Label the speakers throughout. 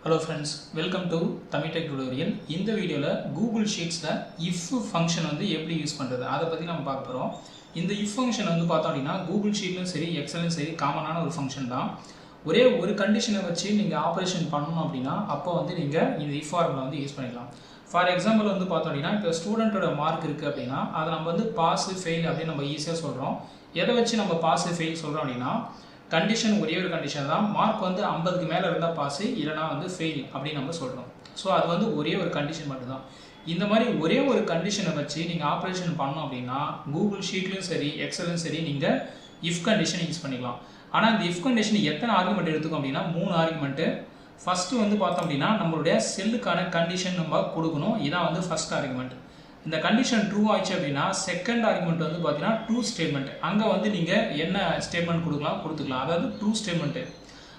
Speaker 1: Hello friends, welcome to Tamil Tech Tutorial. இந்த வீடியோல Google Sheetsல if function வந்து எப்படி யூஸ் பண்றது அத பத்தி நாம பார்க்க போறோம். இந்த if function வந்து பார்த்தோம் அப்படினா Google Sheetலயும் சரி Excelலயும் சரி காமனான ஒரு ஃபங்க்ஷன் தான். ஒரே ஒரு கண்டிஷனை வச்சு நீங்க ஆபரேஷன் பண்ணனும் அப்படினா அப்போ வந்து நீங்க இந்த if ஃபார்முலா வந்து யூஸ் பண்ணிக்கலாம். ஃபார் எக்ஸாம்பிள் வந்து பார்த்தோம் அப்படினா இப்போ ஸ்டூடண்டோட மார்க் இருக்கு அப்படினா அத நம்ம வந்து பாஸ் ஃபெயில் அப்படி நம்ம ஈஸியா சொல்றோம். எதை வச்சு நம்ம பாஸ் ஃபெயில் சொல்றோம் அப்படினா கண்டிஷன் ஒரே ஒரு கண்டிஷன் தான் மார்க் வந்து 50க்கு மேல இருந்தா பாஸ் இல்லனா வந்து ஃபெயில் அப்படி நம்ம சொல்றோம் சோ அது வந்து ஒரே ஒரு கண்டிஷன் மட்டும் தான் இந்த மாதிரி ஒரே ஒரு கண்டிஷனை வச்சு நீங்க ஆபரேஷன் பண்ணனும் அப்படினா Google Sheetலயும் சரி Excelலயும் சரி நீங்க if கண்டிஷன் யூஸ் பண்ணிக்கலாம் ஆனா இந்த if கண்டிஷன் எத்தனை ஆர்குமென்ட் எடுத்துக்கும் அப்படினா மூணு ஆர்குமென்ட் ஃபர்ஸ்ட் வந்து பார்த்தோம் அப்படினா நம்மளுடைய செல்லுக்கான கண்டிஷன் நம்ம கொடுக்கணும் இதான் வந்து ஃபர்ஸ்ட் ஆர்குமென்ட் இந்த கண்டிஷன் ட்ரூ ஆயிச்சு அப்படினா செகண்ட் ஆர்குமென்ட் வந்து பாத்தீனா ட்ரூ ஸ்டேட்மென்ட் அங்க வந்து நீங்க என்ன ஸ்டேட்மென்ட் கொடுக்கலாம் அதாவது ட்ரூ ஸ்டேட்மென்ட்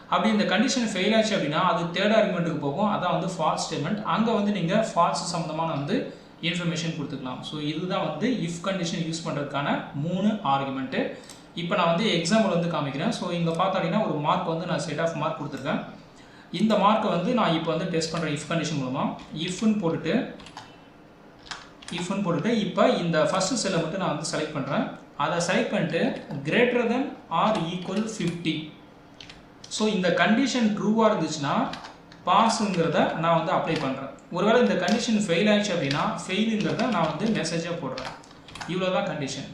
Speaker 1: அப்படி இந்த கண்டிஷன் ஃபெயில் ஆச்சு அப்படினா அது தேர்ட் ஆர்குமென்ட்க்கு போகும் அதான் வந்து ஃபால்ஸ் ஸ்டேட்மென்ட் அங்க வந்து நீங்க ஃபால்ஸ் சம்பந்தமான வந்து இன்ஃபர்மேஷன் கொடுத்துக்கலாம் சோ இதுதான் வந்து if கண்டிஷன் யூஸ் பண்றதுக்கான மூணு ஆர்குமென்ட் இப்போ நான் வந்து எக்ஸாம்பிள் வந்து காமிக்கிறேன் சோ இங்க பார்த்தீங்கன்னா ஒரு மார்க் வந்து நான் செட் ஆஃப் மார்க் கொடுத்திருக்கேன் இந்த மார்க்கை வந்து நான் இப்போ வந்து டெஸ்ட் பண்றேன் if கண்டிஷன் மூலமா if ன்னு போட்டுட்டு இப்போ இந்த ஃபர்ஸ்ட் செல்லை மட்டும் நான் வந்து செலக்ட் பண்றேன் அத செலக்ட் பண்ணிட்டு greater than or equal 50 so இந்த கண்டிஷன் ட்ரூவா இருந்துச்சுனா பாஸ்ங்கறத நான் வந்து அப்ளை பண்றேன் ஒருவேளை இந்த கண்டிஷன் ஃபெயில் ஆயிச்சு அப்படினா ஃபெயில்ங்கறத நான் வந்து மெசேஜா போடுறேன் இவ்வளவுதான் கண்டிஷன்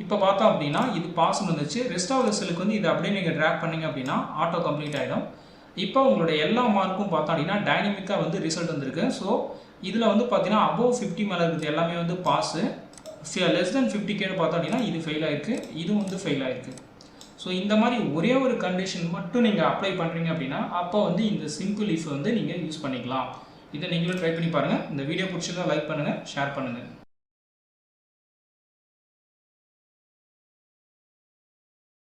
Speaker 1: இப்போ பார்த்தோம் அப்படினா இது பாஸ் வந்துச்சு ரெஸ்ட் ஆஃப் தி செல்லுக்கு வந்து இத அப்படியே நீங்க டிராக் பண்ணீங்க அப்படினா ஆட்டோ கம்ப்ளீட் ஆயிடும் இப்போ உங்களுடைய எல்லா மார்க்கும் பார்த்தோம் அப்படினா டைனமிக்கா வந்து ரிசல்ட் வந்திருக்கு சோ இதுல வந்து பாத்தீனா above 50 மேல இருக்குது எல்லாமே வந்து பாஸ் less than 50 கேன்னு பார்த்தோம் அப்படினா இது ஃபெயில் ஆயிருக்கு இது வந்து ஃபெயில் ஆயிருக்கு சோ இந்த மாதிரி ஒரே ஒரு கண்டிஷன் மட்டும் நீங்க அப்ளை பண்றீங்க அப்படினா அப்போ வந்து இந்த சிம்பிள் if வந்து நீங்க யூஸ் பண்ணிக்கலாம் இத நீங்களும் ட்ரை பண்ணி பாருங்க இந்த வீடியோ பிடிச்சிருந்தா லைக் பண்ணுங்க ஷேர் பண்ணுங்க